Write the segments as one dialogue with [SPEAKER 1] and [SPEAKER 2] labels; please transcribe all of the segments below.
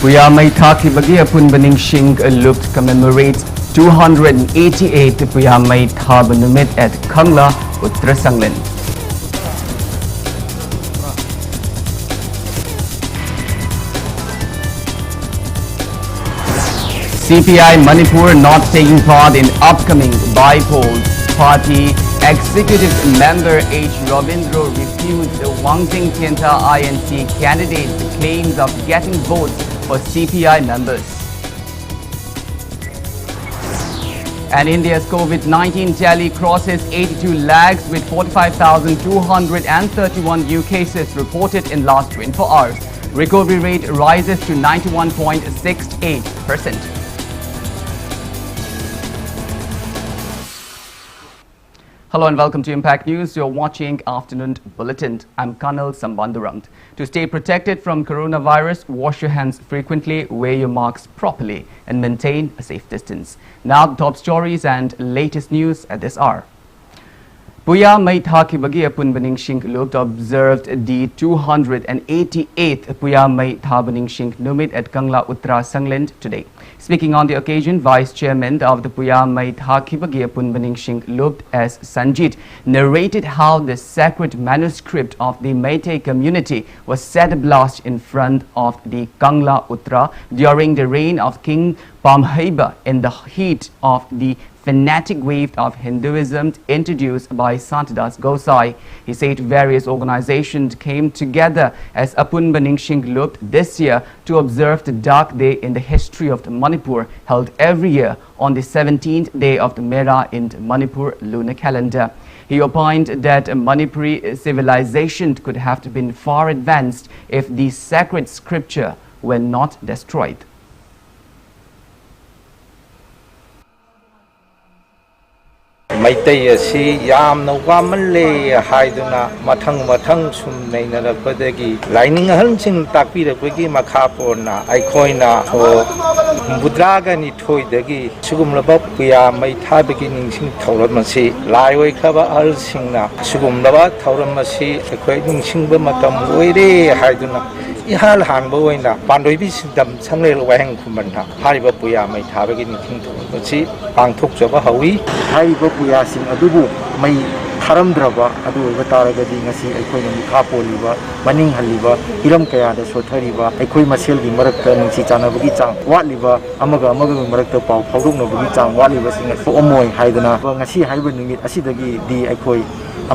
[SPEAKER 1] Puya may thakibagi apunbaning shing look commemorates 288 Puya may thabanumit at Kangla, Uttar Sanglen. CPI Manipur not taking part in upcoming by-polls. Party Executive Member H. Ravindra refused Wangjing Tianta INC candidate's claims of getting votes for CPI members. And India's COVID-19 tally crosses 82 lakhs with 45,231 new cases reported in last 24 hours. Recovery rate rises to 91.68%. Hello and welcome to Impact News. You're watching Afternoon Bulletin. I'm KANEL SHAMBANDURAM. To stay protected from coronavirus, wash your hands frequently, wear your masks properly, and maintain a safe distance. Now, the top stories and latest news at this hour. Puya may thakibagi apunbaning shing looked observed the 288th Puya may thabaning shing numit at Kangla, Uttar Sanglen today. Speaking on the occasion, Vice Chairman of the Puya may thakibagi apunbaning shing looked as Sanjit narrated how the sacred manuscript of the Meitei community was set ablaze in front of the Kangla Uttar during the reign of King Pamhaiba in the heat of the fanatic wave of Hinduism introduced by Santadas Gosai. He said various organizations came together as Apunbaning Shing looked this year to observe the dark day in the history of the Manipur, held every year on the 17th day of the Mera in the Manipur lunar calendar. He opined that Manipuri civilization could have been far advanced if the sacred scripture were not destroyed.
[SPEAKER 2] Meitei asi yamna wamale haiduna mathang sumnaina padagi lining hansing takpirapagi makhaporna aikhoina ho budraga ni thoidagi sugumlaba puya mai thabagi ningsing thauramasi laioi khaba alsingna sugumlaba thauramasi aikhoi ningsingba matam oire haiduna ihal hanbo oina pandoibi sidam sangle waheng khumbanha hariba puya mai thabagi ningsing thauramasi pangthokjaba hawi hariba puya sing adubu mai tharamdraba adu bataragadi ngasi aikhoina mikha poliba maning haliba hiram kaya da sothariba aikoi maselgi marakta ningsi chanabagi chang watliba amaga marakta pau phawruknabagi chang watliba sing omoi haidana ngasi haiba numit asidagi di aikoi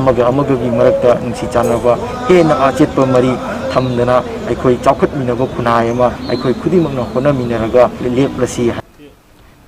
[SPEAKER 2] amaga gi marakta ningsi chanaba hena achetpa mari thamdana aikoi chaukhatminaba khunai ama aikoi khudimakna honaminaraga leplasi.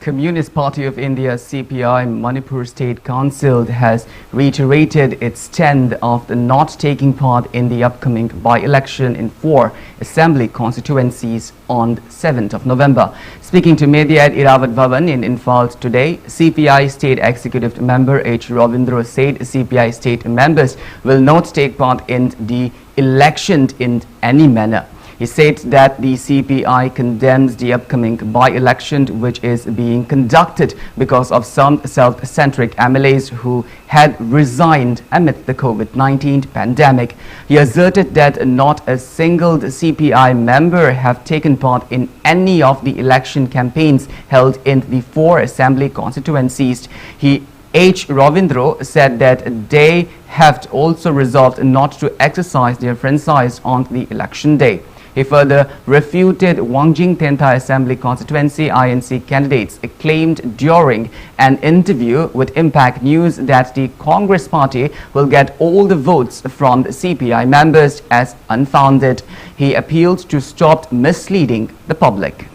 [SPEAKER 1] Communist Party of India CPI Manipur State Council has reiterated its stand of not taking part in the upcoming by-election in 4 assembly constituencies on 7th of November. Speaking to media at Iravat Bhavan in Imphal today, CPI State Executive Member H. Ravindra said CPI state members will not take part in the election in any manner. He said that the CPI condemns the upcoming by-election which is being conducted because of some self-centric MLAs who had resigned amid the COVID-19 pandemic. He asserted that not a single CPI member have taken part in any of the election campaigns held in the 4 assembly constituencies. H. Ravindra said that they have also resolved not to exercise their franchise on the election day. He further refuted Wangjing Tianta Assembly Constituency INC candidates claimed during an interview with Impact News that the Congress Party will get all the votes from the CPI members as unfounded. He appealed to stop misleading the public.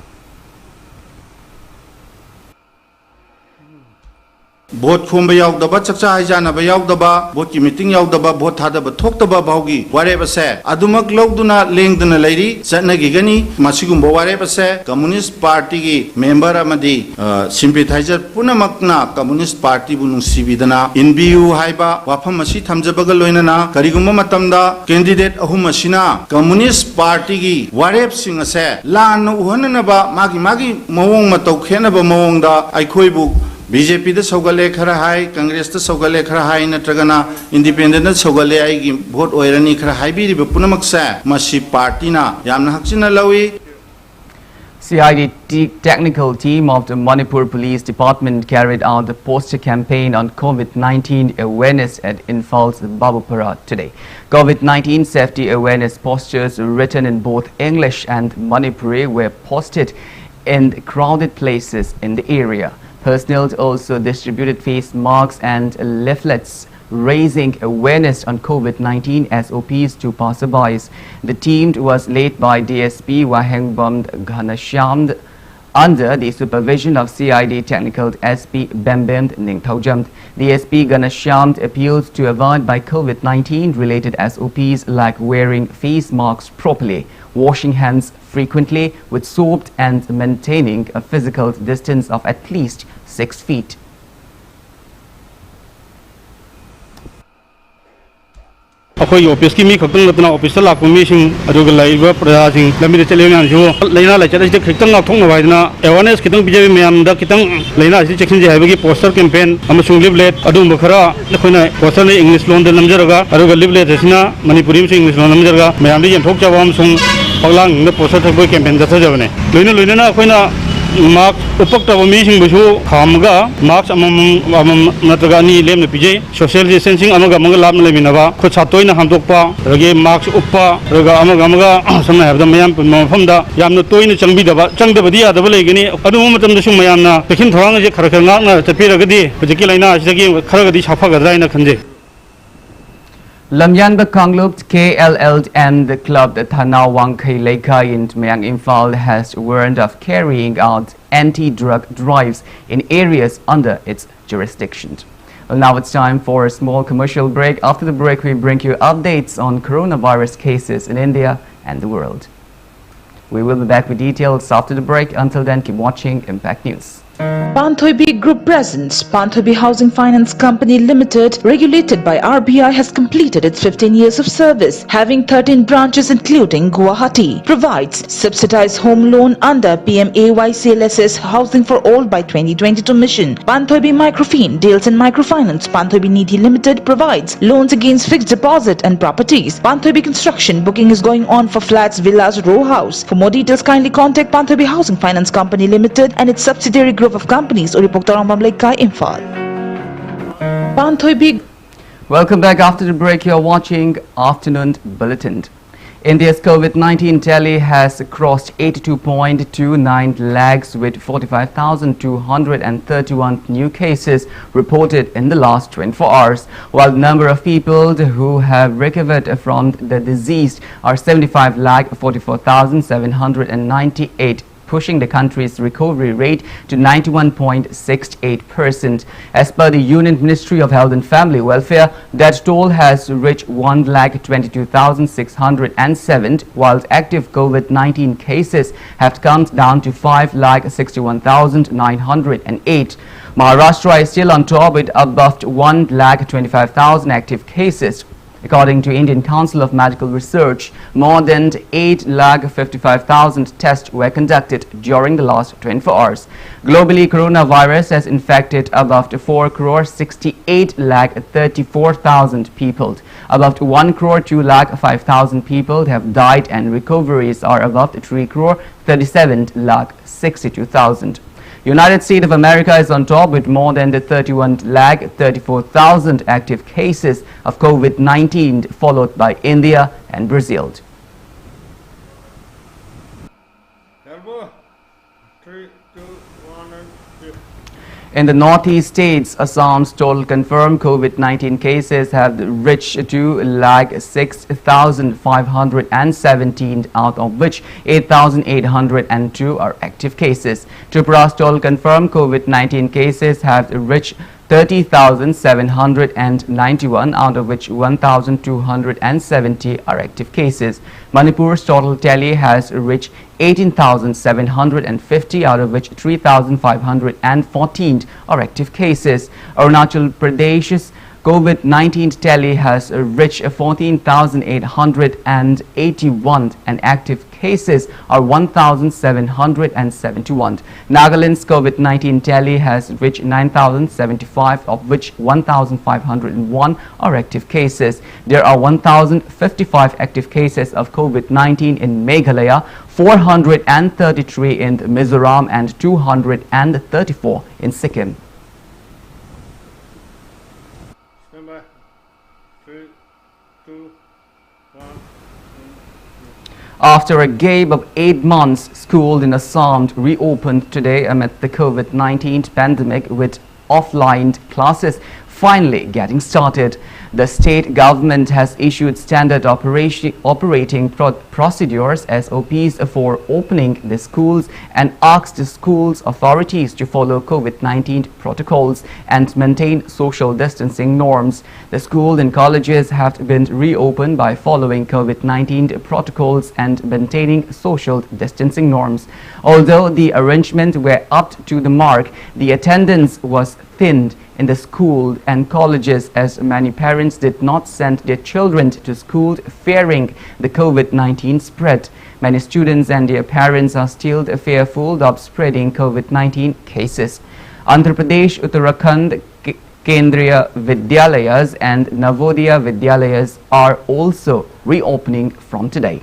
[SPEAKER 3] Vote khumba yaudaba chakcha haijanaba yaudaba vote ki meeting yaudaba vote thadaba thoktaba baugi wareba se adumak logduna lengduna leiri chatnagi gani masigumba wareba se Communist Party gi member amadi sympathizer punamakna Communist Party bu nungsibidana inbiu haiba wafam asi thamjabaga loinana karigumba matamda candidate ahum asina Communist Party gi wareb sing ase lan uhananaba magi mawong matau khenaba mawongda aikhoibu BJP the Sogale Karahai, Congress the Sogale Karahai, Natragana, Independent Sogale, I vote Oirani Karahai, Punamaksa, Masi Partina, Yamna Haksina Lawi.
[SPEAKER 1] CID technical team of the Manipur Police Department carried out the poster campaign on COVID-19 awareness at Imphaal's Babupara today. COVID-19 safety awareness posters written in both English and Manipuri were posted in crowded places in the area. Personnel also distributed face masks and leaflets raising awareness on COVID-19 SOPs to passerbys. The team was led by DSP Wahengbam Ghanashyam under the supervision of CID Technical SP Bembem Ningthaujam. DSP Ghanashyam appealed to avoid by COVID-19 related SOPs like wearing face masks properly, washing hands frequently with soap and maintaining a physical distance of at least 6 feet.
[SPEAKER 4] अखोई office की मी खक्तंग लतना office लाको मीसिंग अदुग Laiba प्रजासिंग लमिद चलेना जो लेना लाइचर से खक्तंग थोंग वाइना awareness खितंग बिजे ma'am दा खितंग लेना से चेक्शन जे हाइबगी poster campaign अमसुंग लिबलेट अदुम बखरा नखोना poster ने English loan दे नमजरगा अदुग लिबलेट सिना मणिपुरी में इंग्लिश लोन नमजरगा मैम दे यंथोक जावा अमसुंग पगलांग ने पोस्टर थबो कैंपेन जथा जबने लोइना लोइना अखोना मार्क्स उपक्तब मीसिंग बसु खामगा मार्क्स अमम नत्रगा नि लेमने पिजे सोशल डिस्टेंसिंग अमगा मंगल लाभ लेमिनबा खुद सातोइना हामदोकपा रगे मार्क्स उपपा रगा अमगा समना हबदा मयाम मफमदा यामनो तोइना चंगदबदी यादब लेगनी अदु मतमदसु मयामना पेखिन थोरांग जे खरखर ngakna चपेरगदी हजकी लाइना असदगी खरगदी साफागदराइना खंजे
[SPEAKER 1] Lamyanba Kanglup KLL and the club the Thanao Wangkai Leka in Mayang Imphal has warned of carrying out anti-drug drives in areas under its jurisdiction. Well, now it's time for a small commercial break. After the break, we bring you updates on coronavirus cases in India and the world. We will be back with details after the break. Until then, keep watching Impact News.
[SPEAKER 5] Panthoibi Group presents Panthoibi Housing Finance Company Limited, regulated by RBI, has completed its 15 years of service, having 13 branches including Guwahati. Provides subsidized home loan under PMAY CLSS Housing for All by 2022 mission. Panthoibi Microfinance deals in microfinance. Panthoibi Nidhi Limited provides loans against fixed deposit and properties. Panthoibi Construction booking is going on for flats, villas, row house. For more details, kindly contact Panthoibi Housing Finance Company Limited and its subsidiary group of companies. Imphal. Panthoibi.
[SPEAKER 1] Welcome back. After the break, you are watching Afternoon Bulletin. India's COVID-19 tally has crossed 82.29 lakhs with 45,231 new cases reported in the last 24 hours, while the number of people who have recovered from the disease are 75,44,798, pushing the country's recovery rate to 91.68%. As per the Union Ministry of Health and Family Welfare, that toll has reached 1,22,607, while active COVID-19 cases have come down to 5,61,908. Maharashtra is still on top with above 1,25,000 active cases. According to Indian Council of Medical Research, more than 8,55,000 tests were conducted during the last 24 hours. Globally, coronavirus has infected above 4,68,34,000 people. Above 1,2,05,000 people have died, and recoveries are above 3,37,62,000. United States of America is on top with more than 31,34,000 active cases of COVID-19, followed by India and Brazil. In the northeast states, Assam's total confirmed COVID-19 cases have reached 2,06,517, out of which 8,802 are active cases. Tripura's total confirmed COVID-19 cases have reached 30,791, out of which 1,270 are active cases. Manipur's total tally has reached 18,750, out of which 3,514 are active cases. Arunachal Pradesh's COVID-19 tally has reached 14,881 and active cases are 1,771. Nagaland's COVID-19 tally has reached 9,075, of which 1,501 are active cases. There are 1,055 active cases of COVID-19 in Meghalaya, 433 in Mizoram and 234 in Sikkim. After a gap of 8 months, schools in Assam reopened today amid the COVID-19 pandemic, with offline classes finally getting started. The state government has issued standard operating procedures (SOPs) for opening the schools and asked the schools authorities to follow COVID-19 protocols and maintain social distancing norms. The schools and colleges have been reopened by following COVID-19 protocols and maintaining social distancing norms. Although the arrangements were up to the mark, the attendance was thinned in the school and colleges as many parents did not send their children to school fearing the COVID-19 spread. Many students and their parents are still fearful of spreading COVID-19 cases. Andhra Pradesh, Uttarakhand, Kendriya Vidyalayas and Navodaya Vidyalayas are also reopening from today.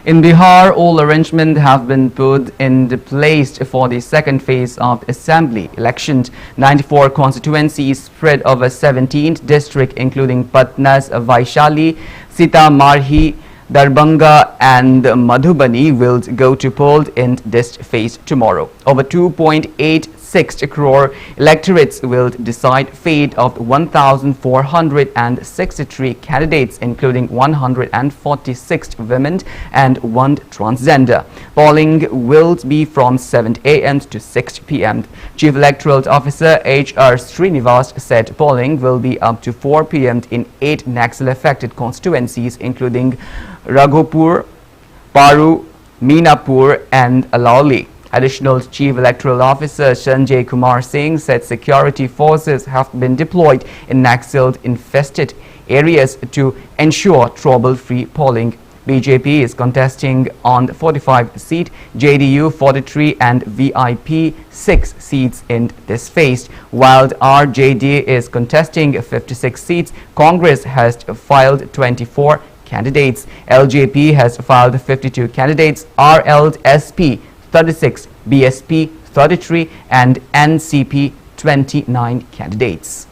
[SPEAKER 1] In Bihar, all arrangements have been put in place for the second phase of assembly elections. 94 constituencies spread over 17 districts, including Patna's Vaishali, Sitamarhi, Darbhanga and Madhubani will go to poll in this phase tomorrow. Over 2.86 crore electorates will decide fate of 1,463 candidates, including 146 women and 1 transgender. Polling will be from 7 a.m. to 6 p.m. Chief Electoral Officer H.R. Srinivas said polling will be up to 4 p.m. in 8 Naxal-affected constituencies, including Raghupur, Paru, Meenapur and Alauli. Additional Chief Electoral Officer Sanjay Kumar Singh said security forces have been deployed in Naxal-infested areas to ensure trouble-free polling. BJP is contesting on 45 seats, JDU 43 and VIP 6 seats in this phase, while RJD is contesting 56 seats. Congress has filed 24 candidates. LJP has filed 52 candidates, RLSP 36, BSP 33 and NCP 29 candidates.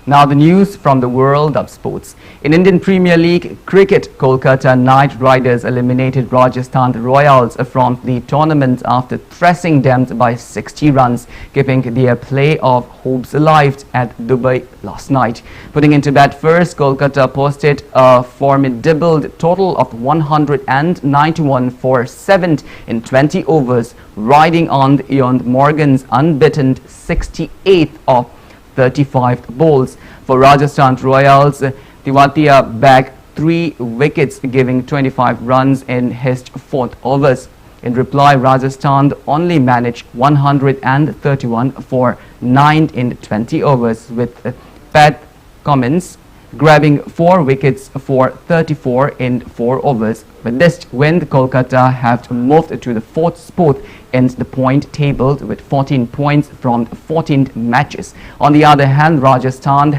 [SPEAKER 1] Now the news from the world of sports. In Indian Premier League cricket, Kolkata Knight Riders eliminated Rajasthan Royals from the tournament after thrashing them by 60 runs, keeping their playoff hopes alive at Dubai last night. Putting into bat first, Kolkata posted a formidable total of 191 for 7 in 20 overs, riding on Ian Morgan's unbeaten 68th of 35 balls. For Rajasthan Royals, Tewatia bagged 3 wickets, giving 25 runs in his 4th overs. In reply, Rajasthan only managed 131 for 9 in 20 overs, with Pat Cummins grabbing 4 wickets for 34 in 4 overs. With this win, Kolkata have moved to the 4th spot in the point table with 14 points from 14 matches. On the other hand, Rajasthan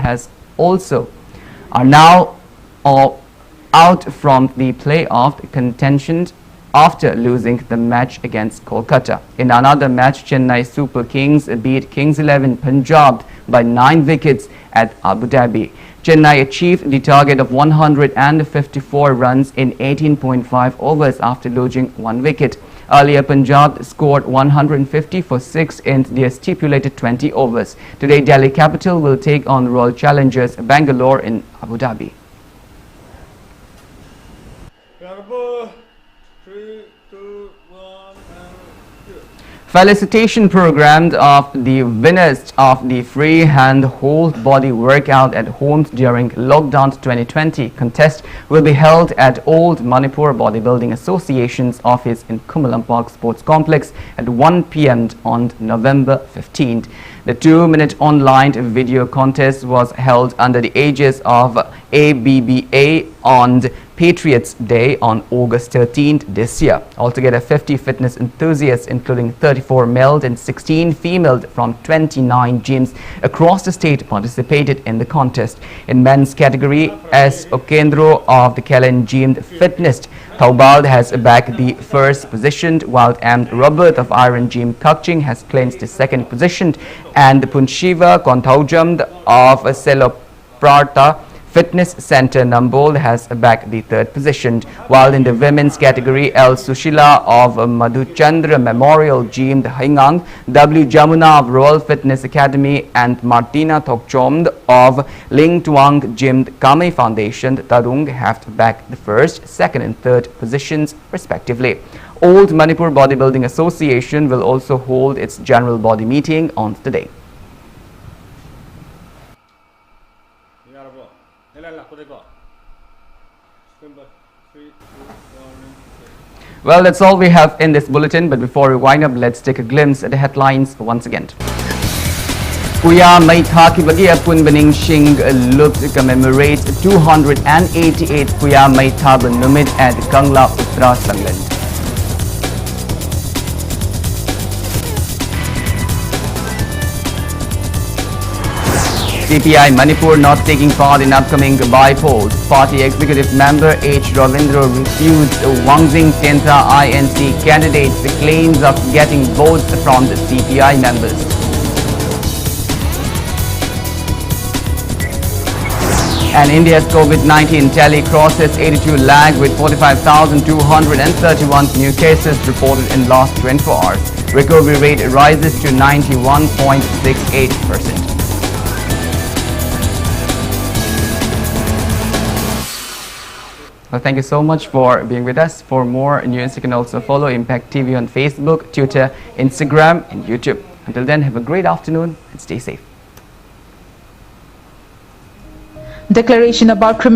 [SPEAKER 1] are now out from the playoff contention after losing the match against Kolkata. In another match, Chennai Super Kings beat Kings 11 Punjab by 9 wickets at Abu Dhabi. Chennai achieved the target of 154 runs in 18.5 overs after losing 1 wicket. Earlier, Punjab scored 150 for 6 in their stipulated 20 overs. Today, Delhi Capital will take on Royal Challengers Bangalore in Abu Dhabi. Felicitation program of the winners of the free hand whole body workout at home during lockdown 2020 contest will be held at Old Manipur Bodybuilding Association's office in Kumalam Park Sports Complex at 1 p.m. on November 15th. The 2-minute online video contest was held under the aegis of ABBA on Patriots Day on August 13th this year. Altogether, 50 fitness enthusiasts, including 34 male and 16 female from 29 gyms across the state, participated in the contest. In men's category, S. Okendro of the Kalen Gym Fitness Taubald has bagged the first position, while M. Robert of Iron Gym Kakching has clinched the second position, and Punshiva Kontaujam of Seloprata Fitness Center Nambol has bagged the third position, while in the women's category, L. Sushila of Madhuchandra Memorial Gym Hingang, W. Jamuna of Royal Fitness Academy, and Martina Thokchomd of Ling Tuang Gym Kame Foundation Tarung have bagged the first, second and third positions respectively. Old Manipur Bodybuilding Association will also hold its general body meeting on the day. Well, that's all we have in this bulletin, but before we wind up, let's take a glimpse at the headlines once again. Kuya Maitha Kibagi Apun Bening Shing Lut commemorates 288 Kuya Maitha Numit at Kangla Uttara Sangland. CPI Manipur not taking part in upcoming by-polls. Party executive member H. Ravindra refused Wangzing Tenta INC candidates' claims of getting votes from the CPI members. And India's COVID-19 tally crosses 82 lakh with 45,231 new cases reported in last 24 hours. Recovery rate rises to 91.68%. Well, thank you so much for being with us. For more news, you can also follow Impact TV on Facebook, Twitter, Instagram, and YouTube. Until then, have a great afternoon and stay safe.
[SPEAKER 5] Declaration about criminal